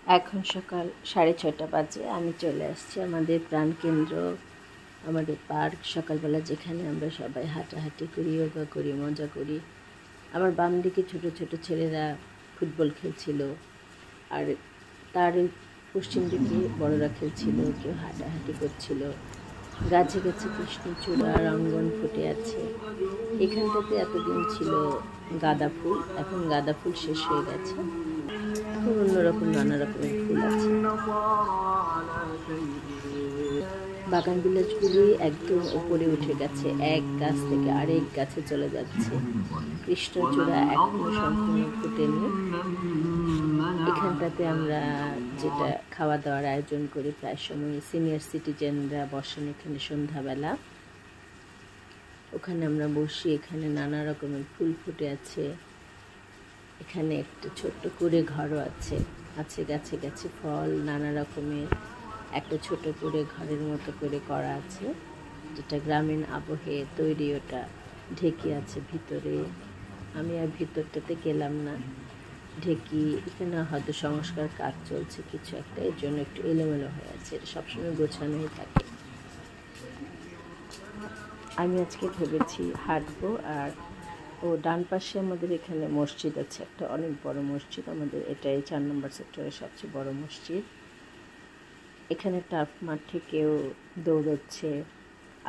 এখন সকাল 6:30 বাজে। আমি চলে আসছি আমাদের প্রাণকেন্দ্র, আমাদের পার্ক। সকালবেলা যেখানে আমরা সবাই হাঁটাহাঁটি করি, যোগা করি, মজা করি। আমার বাম দিকে ছোট ছোট ছেলেরা ফুটবল খেলছিল, আর তার পশ্চিম দিকে বড়রা খেলছিল, কেউ হাঁটাহাঁটি করছিল। গাছে গাছে কৃষ্ণচূড়া রঙ্গন ফুটে আছে। এখানটাতে এতদিন ছিল গাঁদা ফুল, এখন গাঁদা ফুল শেষ হয়ে গেছে, অন্যরকম নানা রকমের ফুল আছে। বাগান বিলাসগুলি একদম উপরে উঠে গেছে, এক গাছ থেকে আরেক গাছে চলে যাচ্ছে। কৃষ্ণচূড়া এখনো সম্পূর্ণ ফুটেনি। এখানটাতে আমরা যেটা খাওয়া দাওয়ার আয়োজন করি, প্রায় সময় সিনিয়র সিটিজেনরা বসেন এখানে সন্ধ্যাবেলা। ওখানে আমরা বসি, এখানে নানা রকমের ফুল ফুটে আছে। এখানে একটা ছোট্ট করে ঘরও আছে গাছে গাছে ফল নানা রকমের। একটা ছোট করে ঘরের মতো করে করা আছে, যেটা গ্রামীণ আবহে তৈরি। ওটা ঢেকি আছে ভিতরে, আমি আর ভিতরটাতে গেলাম না। ঢেকি এখানে হয়তো সংস্কার কাজ চলছে কিছু একটা, এর জন্য একটু এলোমেলো হয়ে আছে। এটা সবসময় গোছানোই থাকে। আমি আজকে ভেবেছি হাঁটবো। আর ডান পাশে আমাদের এখানে মসজিদ আছে, একটা অনেক বড় মসজিদ। আমাদের এটাই 4 নম্বর সেক্টরের সবচেয়ে বড় মসজিদ। এখানে টার্ফ মাঠে কেউ দৌড়চ্ছে।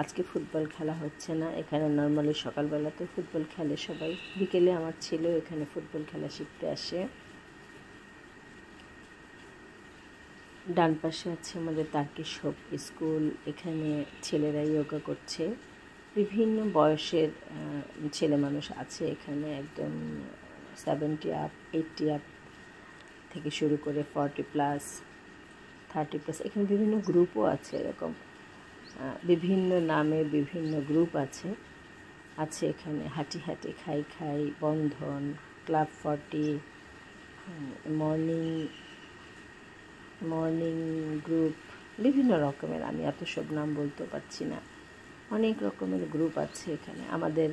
আজকে ফুটবল খেলা হচ্ছে না এখানে। নর্মালি সকালবেলাতে ফুটবল খেলে সবাই, বিকেলে আমার ছেলেও এখানে ফুটবল খেলা শিখতে আসে। ডান পাশে আছে আমাদের তারকেশ্বর স্কুল, এখানে ছেলেরা যোগা করছে। বিভিন্ন বয়সের ছেলে মানুষ আছে এখানে, একদম 70 আপ, 80 আপ থেকে শুরু করে 40+, 30+। এখানে বিভিন্ন গ্রুপও আছে, এরকম বিভিন্ন নামে বিভিন্ন গ্রুপ আছে এখানে। হাঁটি হাঁটি খাই খাই, বন্ধন, ক্লাব 40, মর্নিং গ্রুপ, বিভিন্ন রকমের। আমি এত সব নাম বলতে পারছি না। অনেক রকমের গ্রুপ আছে এখানে। আমাদের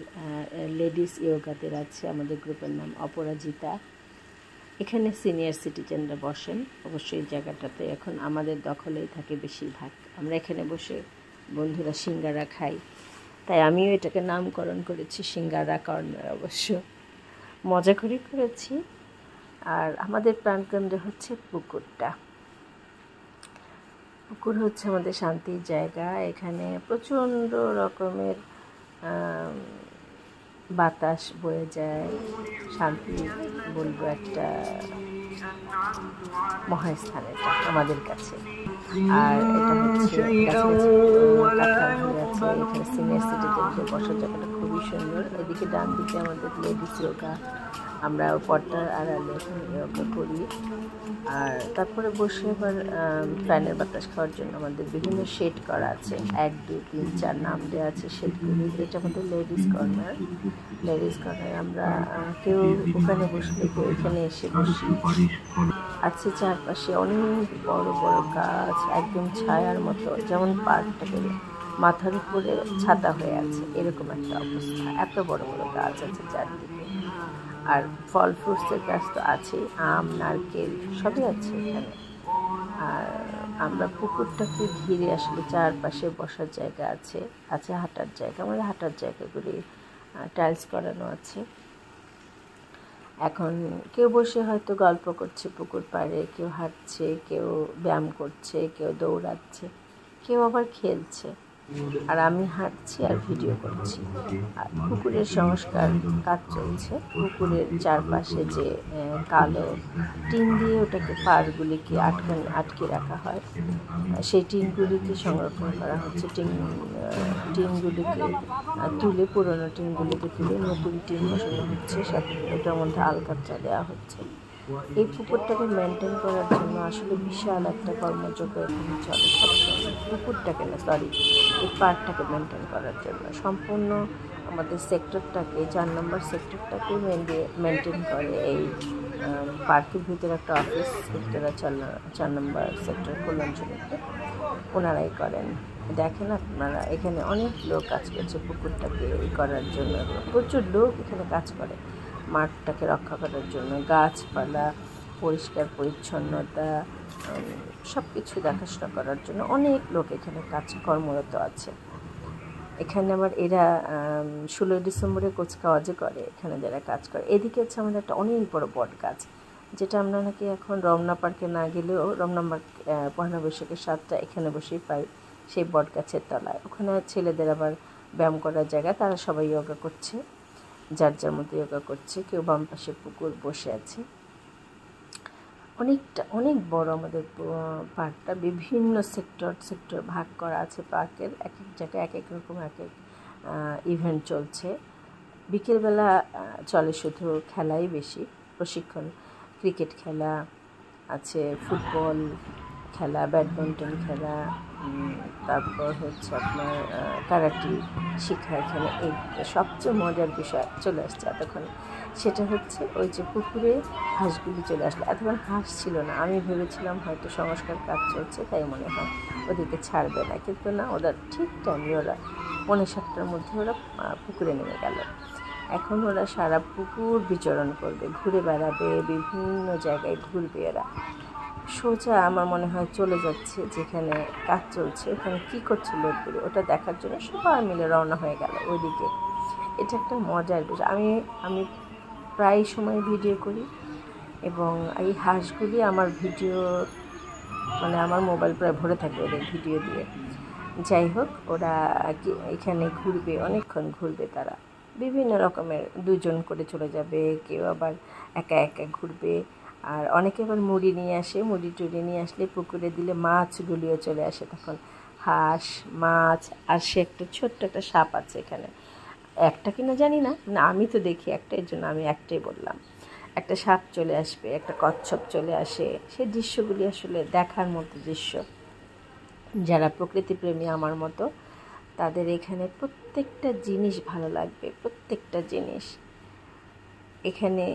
লেডিস যোগাদের আছে, আমাদের গ্রুপের নাম অপরাজিতা। এখানে সিনিয়র সিটিজেনরা বসেন। অবশ্যই এই জায়গাটাতে এখন আমাদের দখলেই থাকে বেশিরভাগ। আমরা এখানে বসে বন্ধুরা সিঙ্গারা খাই, তাই আমিও এটাকে নামকরণ করেছি সিঙ্গারা কর্নার। অবশ্য মজা করে করেছি। আর আমাদের প্রাণকেন্দ্রে হচ্ছে পুকুরটা। পুকুর হচ্ছে আমাদের শান্তির জায়গা। এখানে প্রচণ্ড রকমের বাতাস বয়ে যায়, শান্তি বলবো একটা মহাস্থান এটা আমাদের কাছে। আর এটা হচ্ছে এখানে সিনিয়র সিটিজেনদের বসার জায়গাটা খুবই সুন্দর। এদিকে ডান দিকে আমাদের লেডিস যোগা, আমরা পর্দার আড়ালে এখানে যোগা করি। আর তারপরে বসে আবার ফ্যানের বাতাস খাওয়ার জন্য আমাদের বিভিন্ন শেড করা আছে, 1, 2, 3, 4 নাম দেওয়া আছে শেডগুলি। এটা আমাদের লেডিস কর্নার। আমরা কেউ ওখানে বসলে কেউ এখানে এসে বসি। আছে চারপাশে অনেক বড় বড় গাছ, একদম ছায়ার মতো, যেমন পার্কটাকে মাথার উপরে ছাতা হয়ে আছে এরকম একটা অবস্থা। এত বড় বড় গাছ আছে চারদিকে। আর ফল ফ্রুটসের গাছ তো আছেই, আম, নারকেল সবই আছে এখানে। আর আমরা পুকুরটাকে ঘিরে আসলে চারপাশে বসার জায়গা আছে হাঁটার জায়গা। আমাদের হাঁটার জায়গাগুলি টাইলস করানো আছে। এখন কেউ বসে হয়তো গল্প করছে পুকুর পাড়ে, কেউ হাঁটছে, কেউ ব্যায়াম করছে, কেউ দৌড়াচ্ছে, কেউ আবার খেলছে। আর আমি হাঁটছি আর ভিডিও করছি। আর পুকুরের সংস্কার কাজ চলছে। পুকুরের চারপাশে যে কালো টিন দিয়ে ওটাকে পাড়গুলিকে আটকে রাখা হয়, সেই টিনগুলিকে সংরক্ষণ করা হচ্ছে। টিনগুলিকে তুলে, পুরোনো টিনগুলিকে তুলে নতুন টিন বসানো হচ্ছে, সাথে ওটার মধ্যে আলকাতরা দেওয়া হচ্ছে। এই পুকুরটাকে মেনটেন করার জন্য আসলে বিশাল একটা কর্মযজ্ঞ এখানে চলে সবসময়। পুকুরটাকে না, সরি, এই পার্কটাকে মেনটেন করার জন্য সম্পূর্ণ আমাদের সেক্টরটাকে, 4 নম্বর সেক্টরটাকে মেনটেন করে। এই পার্কের ভিতরে একটা অফিস, উত্তরা 4 নম্বর সেক্টর কল্যাণজনীতে, ওনারাই করেন। দেখেন আপনারা, এখানে অনেক লোক কাজ করছে পুকুরটাকে করার জন্য। প্রচুর লোক এখানে কাজ করে মাঠটাকে রক্ষা করার জন্য। গাছপালা, পরিষ্কার পরিচ্ছন্নতা সব কিছু দেখাশোনা করার জন্য অনেক লোক এখানে কর্মরত আছে। এখানে আবার এরা 16 ডিসেম্বরে কুচকাওয়াজে করে এখানে যারা কাজ করে। এদিকে হচ্ছে আমাদের একটা অনেক বড় বট গাছ, যেটা আমরা নাকি এখন রমনা পার্কে না গেলেও রমনা পার্ক পহেলা বৈশাখের 7টা এখানে বসেই পাই, সেই বট গাছের তলায়। ওখানে ছেলেদের আবার ব্যায়াম করার জায়গা, তারা সবাই যোগা করছে, যার যার মতো যোগা করছে। কেউ বাম পাশে পুকুর বসে আছে। অনেক বড় আমাদের পার্কটা, বিভিন্ন সেক্টর ভাগ করা আছে পার্কের। এক এক জায়গায় এক এক রকম এক এক ইভেন্ট চলছে। বিকেলবেলা চলে শুধু খেলাই বেশি, প্রশিক্ষণ, ক্রিকেট খেলা আছে, ফুটবল খেলা, ব্যাডমিন্টন খেলা, তারপর হচ্ছে আপনার কারাটি শেখা এখানে। এই সবচেয়ে মজার বিষয় চলে আসছে এতক্ষণ, সেটা হচ্ছে ওই যে পুকুরে হাঁসগুলি চলে আসলো। এতক্ষণ হাঁস ছিল না, আমি ভেবেছিলাম হয়তো সংস্কার কাজ চলছে তাই মনে হয় ওদেরকে ছাড়বে না, কিন্তু না, ওরা ঠিক টাইমে ওরা 6:45টার মধ্যে ওরা পুকুরে নেমে গেল। এখন ওরা সারা পুকুর বিচরণ করবে, ঘুরে বেড়াবে, বিভিন্ন জায়গায় ঘুরবে। এরা সোজা আমার মনে হয় চলে যাচ্ছে যেখানে কাজ চলছে, ওখানে কী করছে লোকগুলো, ওটা দেখার জন্য সবাই মিলে রওনা হয়ে গেল ওইদিকে। এটা একটা মজার বিষয়। আমি প্রায় সময় ভিডিও করি এবং এই হাঁসগুলি আমার ভিডিও, মানে আমার মোবাইল প্রায় ভরে থাকে ওদের ভিডিও দিয়ে। যাই হোক, ওরা এখানে ঘুরবে, অনেকক্ষণ ঘুরবে। তারা বিভিন্ন রকমের, 2 জন করে চলে যাবে, কেউ আবার একা একা ঘুরবে, আর অনেকে আবার মুড়ি নিয়ে আসে। মুড়ি টুড়ি নিয়ে আসলে পুকুরে দিলে মাছগুলিও চলে আসে তখন, হাঁস, মাছ। আর সে একটা ছোট্ট একটা সাপ আছে এখানে, একটা কিনা জানি না, আমি তো দেখি একটা, এর জন্য আমি একটাই বললাম। একটা সাপ চলে আসবে, একটা কচ্ছপ চলে আসে। সেই দৃশ্যগুলি আসলে দেখার মতো দৃশ্য। যারা প্রকৃতিপ্রেমী আমার মতো, তাদের এখানে প্রত্যেকটা জিনিস ভালো লাগবে, প্রত্যেকটা জিনিস। এখানে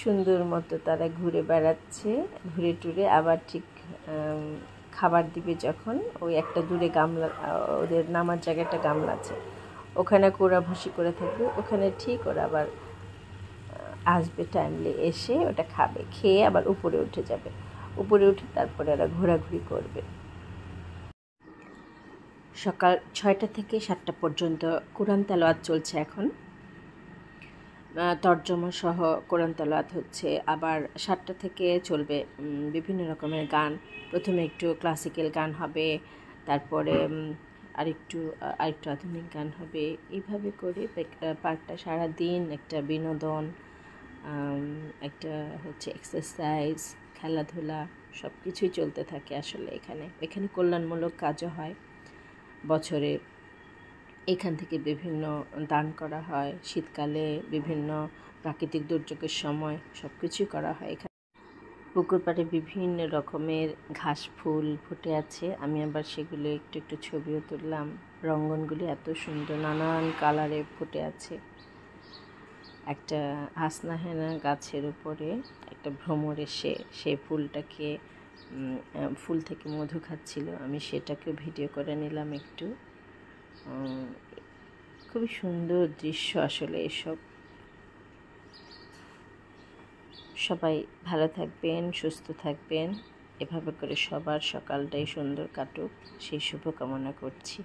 সুন্দর মতো তারা ঘুরে বেড়াচ্ছে, ঘুরে টুরে আবার ঠিক খাবার দিবে যখন, ওই একটা দূরে গামলা, ওদের নামার জায়গায় একটা গামলা আছে, ওখানে কোড়াভুষি করে থাকবে। ওখানে ঠিক ওরা আবার আসবে টাইমলি, এসে ওটা খাবে, খেয়ে আবার উপরে উঠে যাবে। উপরে উঠে তারপরে ওরা ঘোরাঘুরি করবে। সকাল 6টা থেকে 7টা পর্যন্ত কোরআন তেলাওয়াত চলছে এখন, তর্জমা সহ কোরআন তেলাওয়াত হচ্ছে। আবার 7টা থেকে চলবে বিভিন্ন রকমের গান। প্রথমে একটু ক্লাসিক্যাল গান হবে, তারপরে আরেকটু আধুনিক গান হবে। এইভাবে করে পার্কটা সারাদিন একটা বিনোদন, একটা হচ্ছে এক্সারসাইজ, খেলাধুলা সব কিছুই চলতে থাকে আসলে। এখানে কল্যাণমূলক কাজও হয় বছরে। এখান থেকে বিভিন্ন দান করা হয়, শীতকালে বিভিন্ন প্রাকৃতিক দুর্যোগের সময় সব কিছুই করা হয়। এখানে পুকুর পাড়ে বিভিন্ন রকমের ঘাস ফুল ফুটে আছে, আমি আবার সেগুলো একটু একটু ছবিও তুললাম। রঙ্গনগুলি এত সুন্দর, নানান কালারে ফুটে আছে। একটা হাসনাহেনা গাছের উপরে একটা ভ্রমর এসে সেই ফুলটাকে, ফুল থেকে মধু খাচ্ছিল, আমি সেটাকেও ভিডিও করে নিলাম একটু। খুবই সুন্দর দৃশ্য আসলে এসব। সবাই ভালো থাকবেন, সুস্থ থাকবেন, এভাবে করে সবার সকালটাই সুন্দর কাটুক সেই শুভকামনা করছি।